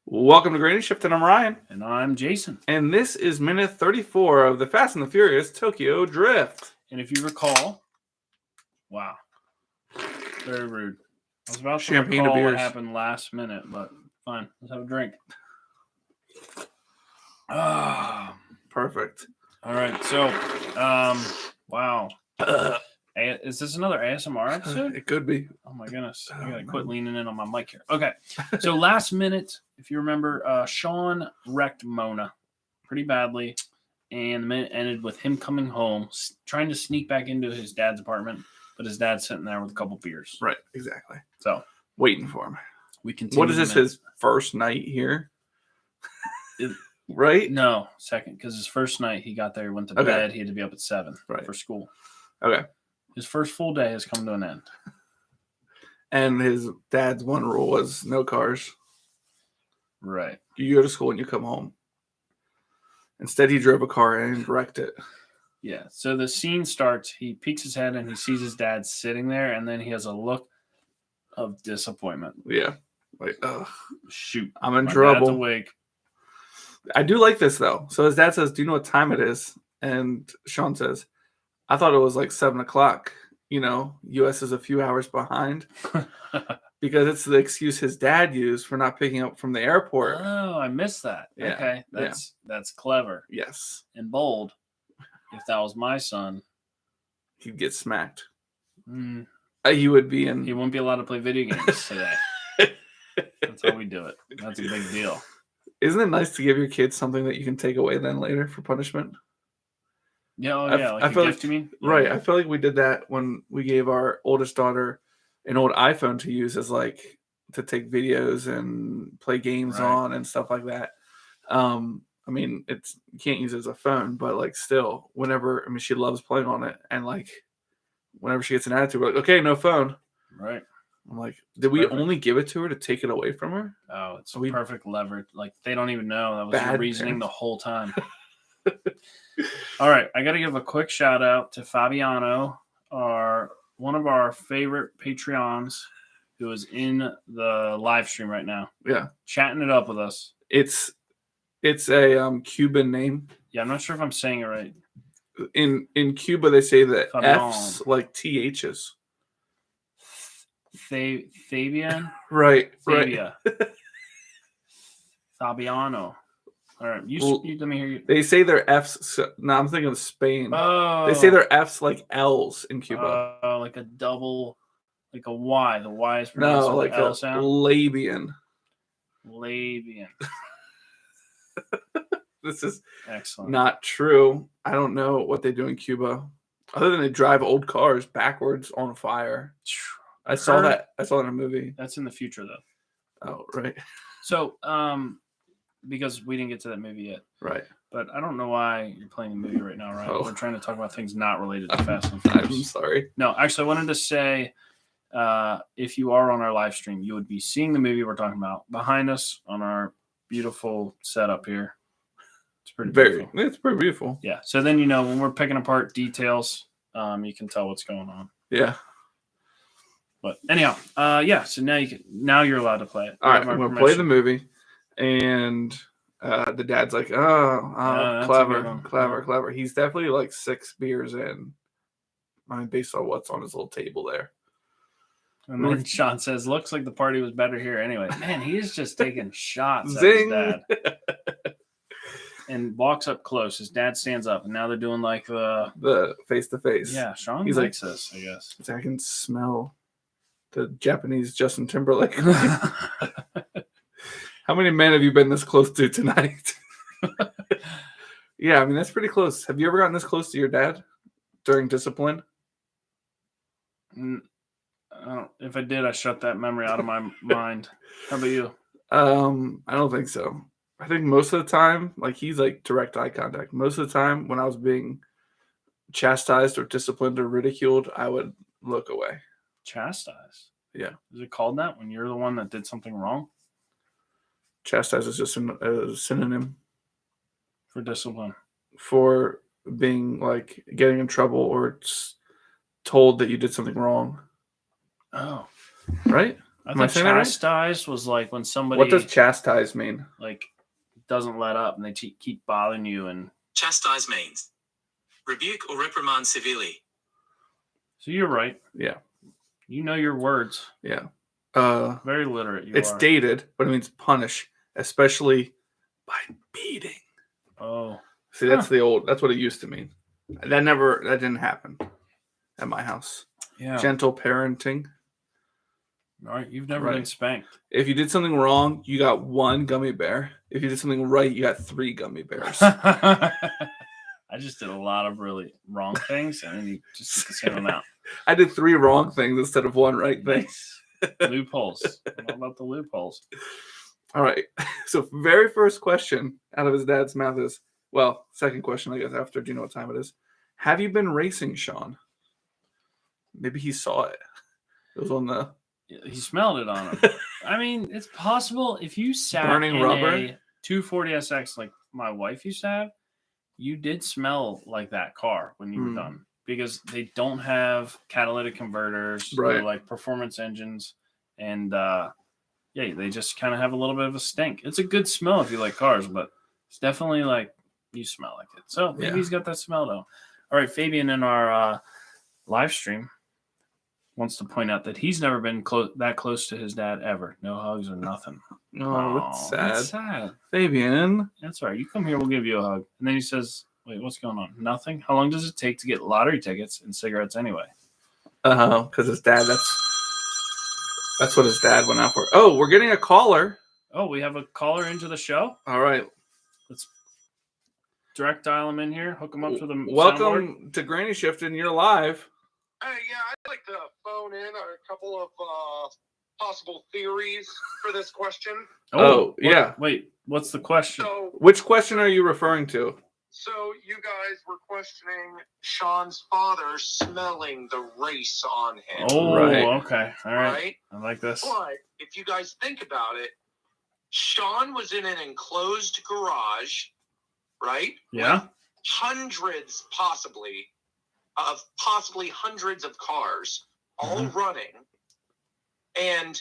Welcome to Granny Shift, and I'm Ryan. And I'm Jason. And this is minute 34 of the Fast and the Furious Tokyo Drift. And if you recall, wow, very rude. I was about to Champagne recall of beers. what happened last minute, but fine, let's have a drink. Ah, Perfect. all right. So, wow. Is this another ASMR episode? It could be. Oh my goodness. I gotta quit leaning in on my mic here. Okay. So last minute, if you remember, Sean wrecked Mona pretty badly. And the minute ended with him coming home, trying to sneak back into his dad's apartment, but his dad's sitting there with a couple beers. Right, exactly. So waiting for him. we continue. What is this, his first night here? Right? No, second, because his first night he got there, he went to bed, he had to be up at 7 for school. Okay. His first full day has come to an end. And his dad's one rule was no cars. Right. You go to school and you come home. Instead, he drove a car and wrecked it. Yeah. So the scene starts. He peeks his head and he sees his dad sitting there, and then he has a look of disappointment. Yeah. Like, ugh. Shoot. I'm in My trouble. dad's awake. I do like this, though. So his dad says, do you know what time it is? And Sean says, I thought it was like 7 o'clock. You know, U.S. is a few hours behind. Because it's the excuse his dad used for not picking up from the airport. Oh, I missed that. Yeah. Okay. That's clever. Yes. And bold. If that was my son, He'd get smacked. He would be in... he wouldn't be allowed to play video games today. That's how we do it. That's a big deal. Isn't it nice to give your kids something that you can take away then later for punishment? Yeah, like I a feel gift, you mean? Right. Yeah. I feel like we did that when we gave our oldest daughter an old iPhone to use as like to take videos and play games on and stuff like that. I mean, you can't use it as a phone, but like still, she loves playing on it, and like whenever she gets an attitude, we're like, okay, no phone. Right. I'm like, did we only give it to her to take it away from her? Oh, it's perfect leverage. Like they don't even know that was your reasoning the whole time. All right, I got to give a quick shout out to Fabiano, one of our favorite Patreons, who is in the live stream right now. Yeah, chatting it up with us. It's a Cuban name. Yeah, I'm not sure if I'm saying it right. In Cuba, they say that Fabian. F's like THs. Fabian. Right. Fabia. Fabiano. All right, let me hear you. They say their F's. No, I'm thinking of Spain. Oh, they say their F's like L's in Cuba. Like a double, like a Y. The Y is pronounced like L a sound. Labian. This is excellent. Not true. I don't know what they do in Cuba, other than they drive old cars backwards on fire. I saw that in a movie. That's in the future, though. Oh, right. So, because we didn't get to that movie yet. Right. But I don't know why you're playing the movie right now, right? Oh. We're trying to talk about things not related to Fast and Furious. I'm sorry. No, actually, I wanted to say, if you are on our live stream, you would be seeing the movie we're talking about behind us on our beautiful setup here. It's pretty beautiful. It's pretty beautiful. Yeah. So then, when we're picking apart details, you can tell what's going on. Yeah. But anyhow, so now you're allowed to play it. All right, I'm going to play the movie. And the dad's like, clever. He's definitely like 6 beers in. I mean, based on what's on his little table there. And then Sean says, looks like the party was better here anyway. Man, he is just taking shots at Zing. his dad. And walks up close. His dad stands up, and now they're doing like the face-to-face. Yeah, Sean likes this, I guess. I can smell the Japanese Justin Timberlake. How many men have you been this close to tonight? Yeah, I mean, that's pretty close. Have you ever gotten this close to your dad during discipline? If I did, I shut that memory out of my mind. How about you? I don't think so. I think most of the time, like he's like direct eye contact. Most of the time when I was being chastised or disciplined or ridiculed, I would look away. Chastised? Yeah. Is it called that when you're the one that did something wrong? Chastise is just a synonym for discipline. For being like getting in trouble or told that you did something wrong. Oh. Right? I Am I thought saying that right? chastised was like when somebody What does chastise mean? like doesn't let up and they keep bothering you. And Chastise means rebuke or reprimand severely. so you're right. Yeah. You know your words. Yeah. Very literate. It's are. dated, but it means punish, especially by beating. Oh. See, that's that's what it used to mean. That didn't happen at my house. Yeah. Gentle parenting. All right. You've never been spanked. If you did something wrong, you got 1 gummy bear. If you did something right, you got 3 gummy bears. I just did a lot of really wrong things, and then you just get the same amount. I did 3 wrong things instead of 1 right thing. Loopholes. I'm all about the loopholes. All right. So very first question out of his dad's mouth is, well, second question, I guess, after, do you know what time it is? Have you been racing, Sean? Maybe he saw it. It was on the... He smelled it on him. I mean, it's possible if you sat Burning in rubber? a 240SX like my wife used to have, you did smell like that car when you were done. Because they don't have catalytic converters, they're like performance engines, and they just kind of have a little bit of a stink. It's a good smell if you like cars, but it's definitely like you smell like it. So maybe he's got that smell though. All right, Fabian in our live stream wants to point out that he's never been that close to his dad ever. No hugs or nothing. Oh, that's sad. That's sad. Fabian. That's all right. You come here, we'll give you a hug. And then he says, wait, what's going on? Nothing? How long does it take to get lottery tickets and cigarettes anyway? Because his dad, that's what his dad went out for. Oh, we're getting a caller. Oh, we have a caller into the show? All right. Let's direct dial him in here. Hook him up to the Welcome to Granny Shifting. You're live. Yeah, I'd like to phone in a couple of possible theories for this question. Yeah. Wait, what's the question? So, which question are you referring to? So you guys were questioning Sean's father smelling the race on him. Oh, right. Okay. All right. I like this. But if you guys think about it, Sean was in an enclosed garage, right? Yeah. With hundreds, possibly hundreds of cars all running, and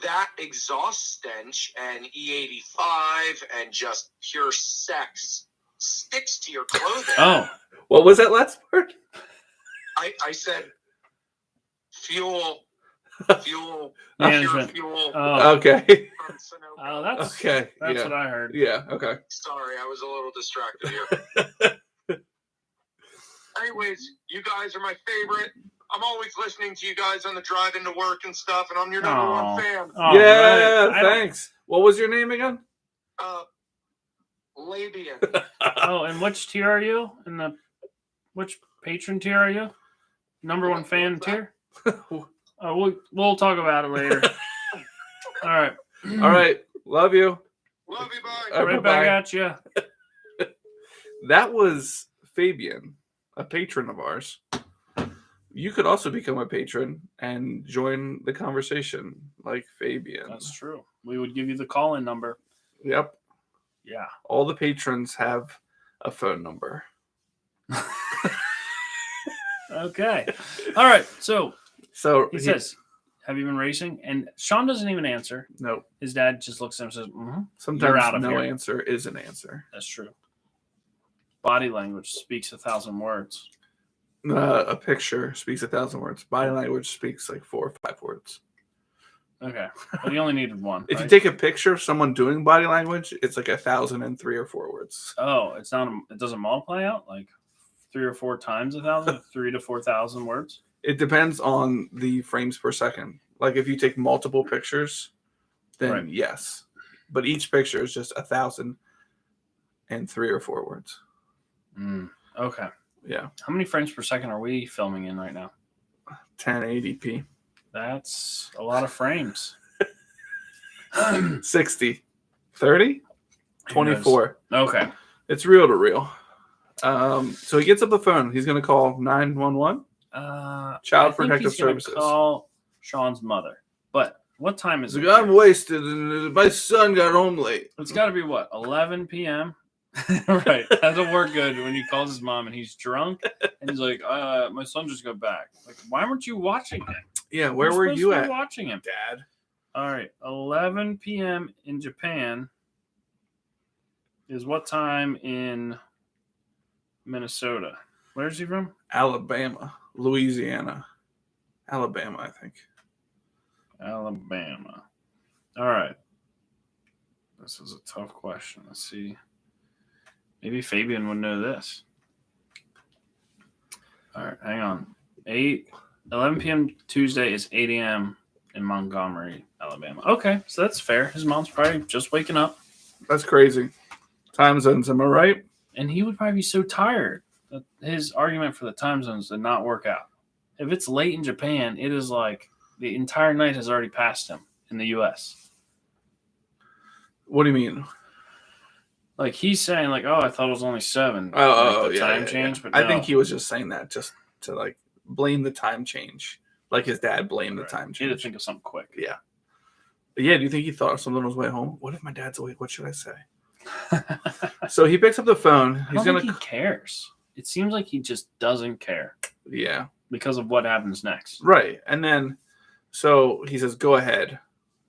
that exhaust stench and E85 and just pure sex sticks to your clothing. Oh, what was that last part? I said fuel, management. pure fuel. Oh, okay. From Sunoco. Oh, that's Okay. That's what I heard. Yeah. Okay. Sorry, I was a little distracted here. Anyways, you guys are my favorite. I'm always listening to you guys on the drive into work and stuff, and I'm your number one fan. Oh, yeah, right. thanks. What was your name again? Labian. Oh, and which tier are you? Which patron tier are you? Number one fan tier? Oh, we'll talk about it later. All right. All right. Love you. Love you, bye. All Right back at you. That was Fabian, a patron of ours. You could also become a patron and join the conversation like Fabian. That's true. We would give you the call-in number. Yep. Yeah. All the patrons have a phone number. Okay. All right. So he he says, have you been racing? And Sean doesn't even answer. Nope. His dad just looks at him and says, mm-hmm. Sometimes You're out of no here. answer is an answer. That's true. Body language speaks 1,000 words. A picture speaks 1,000 words. Body language speaks like 4 or 5 words. Okay. But he only needed one. If right? you take a picture of someone doing body language, it's like 1,003 or 4 words. Oh, it's not. It doesn't multiply out like 3 or 4 times 1,000, 3 to 4,000 words. It depends on the frames per second. Like if you take multiple pictures, then yes. But each picture is just 1,003 or 4 words. Okay. Yeah. How many frames per second are we filming in right now? 1080p. That's a lot of frames. 60. 30? 24. Okay. It's reel to reel. So he gets up the phone. He's going to call 911. Child Protective Services. Call Sean's mother. But what time is it? I'm wasted and my son got home late. It's got to be what, 11 p.m. Right. That'll work good when he calls his mom and he's drunk and he's like, my son just got back. Like, why weren't you watching him? Yeah, where were you at? Watching him, Dad? All right, 11 p.m. in Japan is what time in Minnesota? Where's he from? Alabama, Louisiana, Alabama, I think. Alabama. All right. This is a tough question. Let's see. Maybe Fabian would know this. All right, hang on. 11 p.m. Tuesday is 8 a.m. in Montgomery, Alabama. Okay, so that's fair. His mom's probably just waking up. That's crazy. Time zones, am I right? And he would probably be so tired that his argument for the time zones did not work out. If it's late in Japan, it is like the entire night has already passed him in the U.S. What do you mean? Like he's saying, like, "Oh, I thought it was only 7." Oh, like the yeah, time yeah, change. yeah. But I no. think he was just saying that just to like blame the time change, like his dad blamed the time He had to change. think of something quick. Yeah. But yeah, do you think he thought something on his way home? What if my dad's awake? What should I say? So he picks up the phone. I don't think he cares. It seems like he just doesn't care Yeah. because of what happens next. Right. And then so he says, go ahead.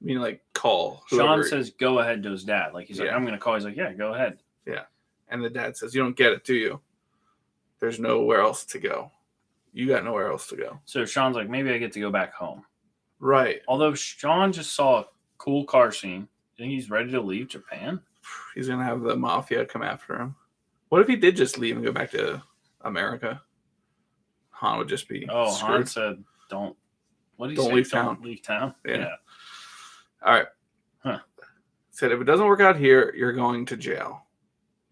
Meaning like call. Sean says, "Go ahead" to his dad. Like he's like, Yeah. "I'm going to call." He's like, "Yeah, go ahead." Yeah. And the dad says, you don't get it, do you? There's nowhere else to go. You got nowhere else to go. So Sean's like, "Maybe I get to go back home." Right. Although Sean just saw a cool car scene, I think he's ready to leave Japan. He's going to have the mafia come after him. What if he did just leave and go back to America? Han would just be Oh, screwed. Han said, "Don't." What did he Don't say? leave Don't town. leave town. Yeah. All right. Huh. Said if it doesn't work out here, you're going to jail.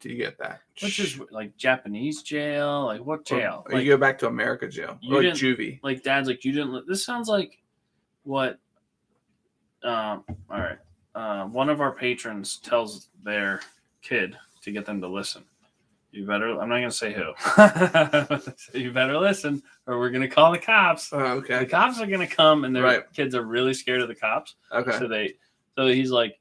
Do you get that? Which is like Japanese jail? Like what jail? Or Like, you go back to America jail. You Or like didn't- juvie. like dad's like, "You didn't." This sounds like what. All right. One of our patrons tells their kid to get them to listen. You better. I'm not going to say who. You better listen, or we're going to call the cops. Oh, The okay. cops are going to come, and their Right. kids are really scared of the cops. Okay. So he's like,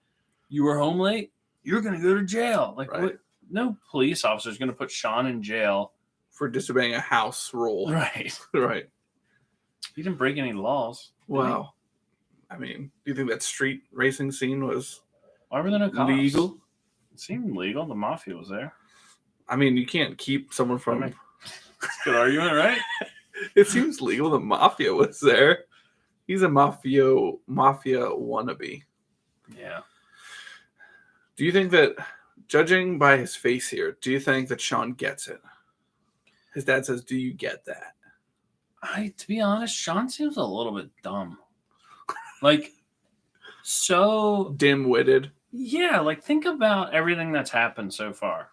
"You were home late. You're going to go to jail." Like, Right. what? No police officer is going to put Sean in jail. For disobeying a house rule. Right. Right. He didn't break any laws. did he? Wow. I mean, do you think that street racing scene was Why were there no cops? legal? It seemed legal. The mafia was there. I mean, you can't keep someone from. I mean- Good argument, right? It seems legal. The mafia was there. He's a mafia wannabe. Yeah. Do you think that, judging by his face here, do you think that Sean gets it? His dad says, "Do you get that?" To be honest, Sean seems a little bit dumb. Like, so Dim-witted. yeah. Like, think about everything that's happened so far.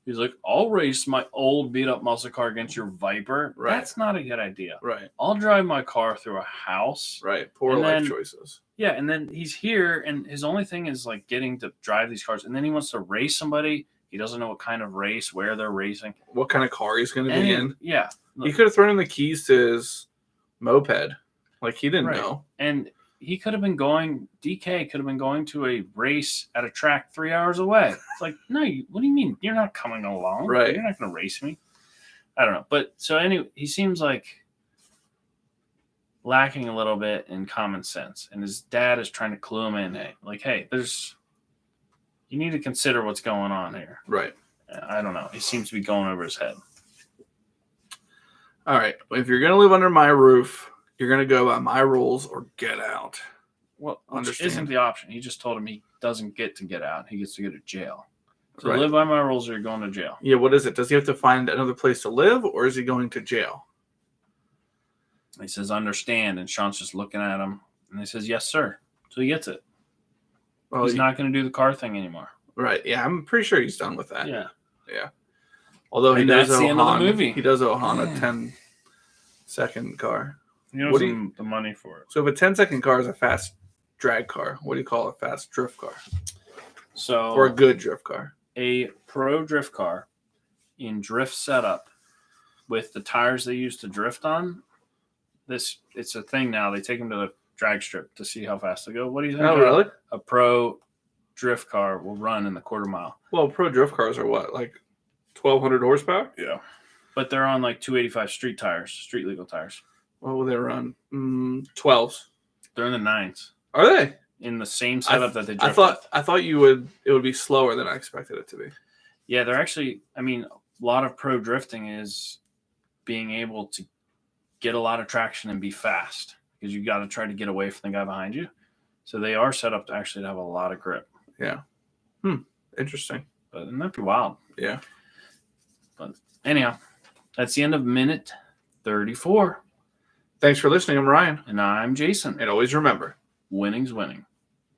He's like, "I'll race my old beat up muscle car against your Viper." Right. That's not a good idea. Right. I'll drive my car through a house. Right. Poor And life then- choices. Yeah, and then he's here, and his only thing is like getting to drive these cars, and then he wants to race somebody. He doesn't know what kind of race, where they're racing. What kind of car he's going to And be in? yeah, He could have thrown him the keys to his moped. Like, he didn't Right. know. and he could have been going. DK could have been going to a race at a track 3 hours away. It's like, no, what do you mean? You're not coming along. Right. You're not going to race me. I don't know. But so anyway, he seems like lacking a little bit in common sense, and his dad is trying to clue him in. Hey, you need to consider what's going on here. Right. I don't know. He seems to be going over his head. All right. If you're going to live under my roof, you're going to go by my rules or get out. Well, which Understand. isn't the option. He just told him he doesn't get to get out. He gets to go to jail. So Right. live by my rules or you're going to jail. Yeah, what is it? Does he have to find another place to live, or is he going to jail? He says, "Understand." And Sean's just looking at him. And he says, "Yes, sir." So he gets it. Well, He's not going to do the car thing anymore. right. Yeah, I'm pretty sure he's done with that. Yeah. Although he And does that's the owe end of the Han, movie. he does owe Han a 10-second car. He knows What do you- the money for it. So if a 10-second car is a fast drag car, what do you call a fast drift car? So Or a good drift car? a pro drift car in drift setup with the tires they use to drift on. It's a thing now. They take them to the drag strip to see how fast they go. What do you think? Oh, really? A pro drift car will run in the quarter mile. Well, pro drift cars are what, like 1,200 horsepower? Yeah. But they're on like 285 street tires, street legal tires. What will they run? 12s. They're in the 9s. Are they? in the same setup that they I drift with. thought it would be slower than I expected it to be. Yeah, they're actually, I mean, a lot of pro drifting is being able to get a lot of traction and be fast because you got to try to get away from the guy behind you. So they are set up to actually have a lot of grip. Yeah. Interesting. But it might be wild. Yeah. But anyhow, that's the end of minute 34. Thanks for listening. I'm Ryan. And I'm Jason. And always remember, Winning's winning.